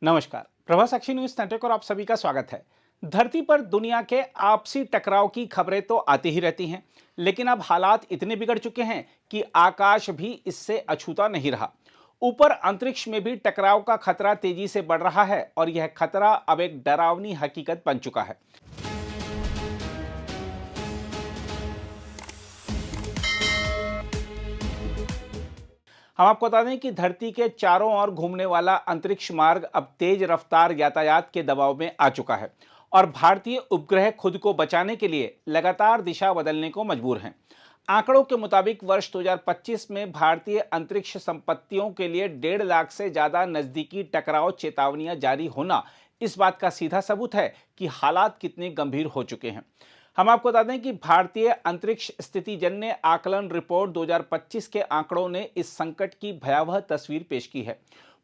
नमस्कार, प्रभा साक्षी news network और आप सभी का स्वागत है। धरती पर दुनिया के आपसी टकराव की खबरें तो आती ही रहती हैं, लेकिन अब हालात इतने बिगड़ चुके हैं कि आकाश भी इससे अछूता नहीं रहा। ऊपर अंतरिक्ष में भी टकराव का खतरा तेजी से बढ़ रहा है और यह खतरा अब एक डरावनी हकीकत बन चुका है। हम आपको बता दें कि धरती के चारों ओर घूमने वाला अंतरिक्ष मार्ग अब तेज रफ्तार यातायात के दबाव में आ चुका है और भारतीय उपग्रह खुद को बचाने के लिए लगातार दिशा बदलने को मजबूर हैं। आंकड़ों के मुताबिक वर्ष 2025 में भारतीय अंतरिक्ष संपत्तियों के लिए 1.5 लाख से ज्यादा नजदीकी टकराव चेतावनियां जारी होना इस बात का सीधा सबूत है कि हालात कितने गंभीर हो चुके हैं। हम आपको बता दें कि भारतीय अंतरिक्ष स्थितिजन्य आकलन रिपोर्ट 2025 के आंकड़ों ने इस संकट की भयावह तस्वीर पेश की है।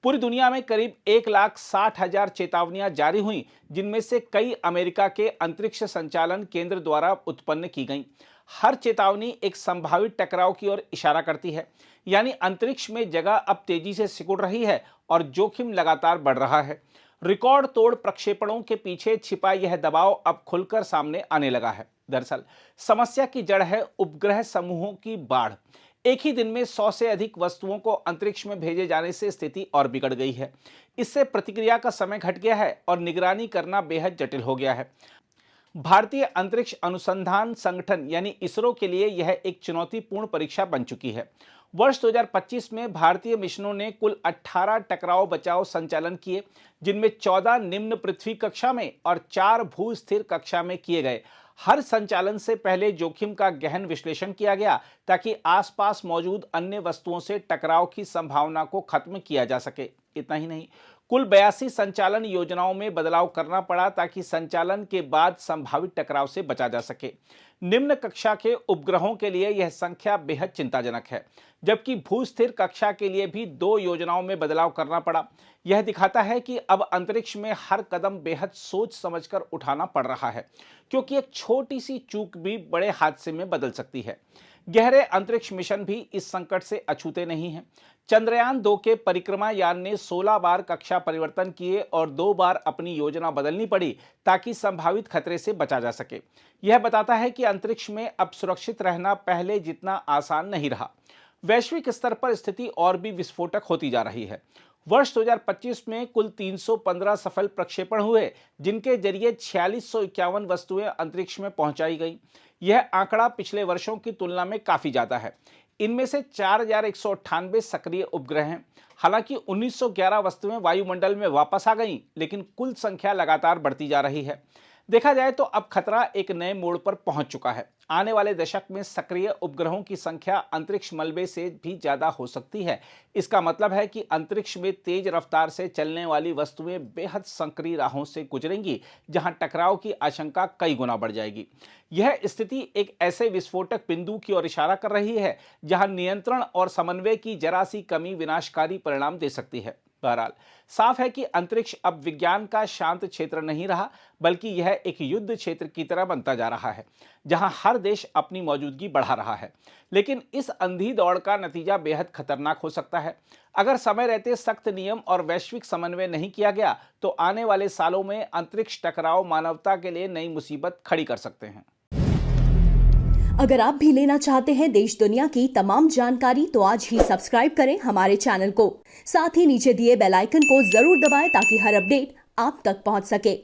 पूरी दुनिया में करीब 1,60,000 चेतावनियां जारी हुई, जिनमें से कई अमेरिका के अंतरिक्ष संचालन केंद्र द्वारा उत्पन्न की गईं। हर चेतावनी एक संभावित टकराव की ओर इशारा करती है, यानी अंतरिक्ष में जगह अब तेजी से सिकुड़ रही है और जोखिम लगातार बढ़ रहा है। रिकॉर्ड तोड़ प्रक्षेपणों के पीछे छिपा यह दबाव अब खुलकर सामने आने लगा है। दरअसल समस्या की जड़ है उपग्रह समूहों की बाढ़। एक ही दिन में 100 से अधिक वस्तुओं को अंतरिक्ष में भेजे जाने से स्थिति और बिगड़ गई है। इससे प्रतिक्रिया का समय घट गया है और निगरानी करना बेहद जटिल हो गया है। भारतीय अंतरिक्ष अनुसंधान संगठन यानी इसरो के लिए यह एक चुनौतीपूर्ण परीक्षा बन चुकी है। वर्ष 2025 में भारतीय मिशनों ने कुल 18 टकराव बचाव संचालन किए, जिनमें 14 निम्न पृथ्वी कक्षा में और 4 भू स्थिर कक्षा में किए गए। हर संचालन से पहले जोखिम का गहन विश्लेषण किया गया ताकि आसपास मौजूद अन्य वस्तुओं से टकराव की संभावना को खत्म किया जा सके। इतना ही नहीं, कुल 82 संचालन योजनाओं में बदलाव करना पड़ा ताकि संचालन के बाद संभावित टकराव से बचा जा सके। निम्न कक्षा के उपग्रहों के लिए यह संख्या बेहद चिंताजनक है, जबकि भूस्थिर कक्षा के लिए भी 2 योजनाओं में बदलाव करना पड़ा। यह दिखाता है कि अब अंतरिक्ष में हर कदम बेहद सोच समझकर उठाना पड़ रहा है, क्योंकि एक छोटी सी चूक भी बड़े हादसे में बदल सकती है। गहरे अंतरिक्ष मिशन भी इस संकट से अछूते नहीं हैं। चंद्रयान 2 के परिक्रमा यान ने 16 बार कक्षा परिवर्तन किए और 2 बार अपनी योजना बदलनी पड़ी ताकि संभावित खतरे से बचा जा सके। यह बताता है कि अंतरिक्ष में अब सुरक्षित रहना पहले जितना आसान नहीं रहा। वैश्विक स्तर पर स्थिति और भी विस्फोटक होती जा रही है। वर्ष 2025 में कुल 315 सफल प्रक्षेपण हुए, जिनके जरिए 4651 वस्तुएं अंतरिक्ष में पहुंचाई गई। यह आंकड़ा पिछले वर्षों की तुलना में काफी ज्यादा है। इनमें से 4198 सक्रिय उपग्रह हैं। हालांकि 1911 वस्तुएं वायुमंडल में वापस आ गईं, लेकिन कुल संख्या लगातार बढ़ती जा रही है। देखा जाए तो अब खतरा एक नए मोड़ पर पहुंच चुका है। आने वाले दशक में सक्रिय उपग्रहों की संख्या अंतरिक्ष मलबे से भी ज्यादा हो सकती है। इसका मतलब है कि अंतरिक्ष में तेज रफ्तार से चलने वाली वस्तुएं बेहद संकरी राहों से गुजरेंगी, जहां टकराव की आशंका कई गुना बढ़ जाएगी। यह स्थिति एक ऐसे विस्फोटक बिंदु की ओर इशारा कर रही है जहां नियंत्रण और समन्वय की जरा सी कमी विनाशकारी परिणाम दे सकती है। बहरहाल साफ है कि अंतरिक्ष अब विज्ञान का शांत क्षेत्र नहीं रहा, बल्कि यह एक युद्ध क्षेत्र की तरह बनता जा रहा है, जहां हर देश अपनी मौजूदगी बढ़ा रहा है। लेकिन इस अंधी दौड़ का नतीजा बेहद खतरनाक हो सकता है। अगर समय रहते सख्त नियम और वैश्विक समन्वय नहीं किया गया, तो आने वाले सालों में अंतरिक्ष टकराव मानवता के लिए नई मुसीबत खड़ी कर सकते हैं। अगर आप भी लेना चाहते हैं देश दुनिया की तमाम जानकारी, तो आज ही सब्सक्राइब करें हमारे चैनल को। साथ ही नीचे दिए बेल आइकन को जरूर दबाएं ताकि हर अपडेट आप तक पहुंच सके।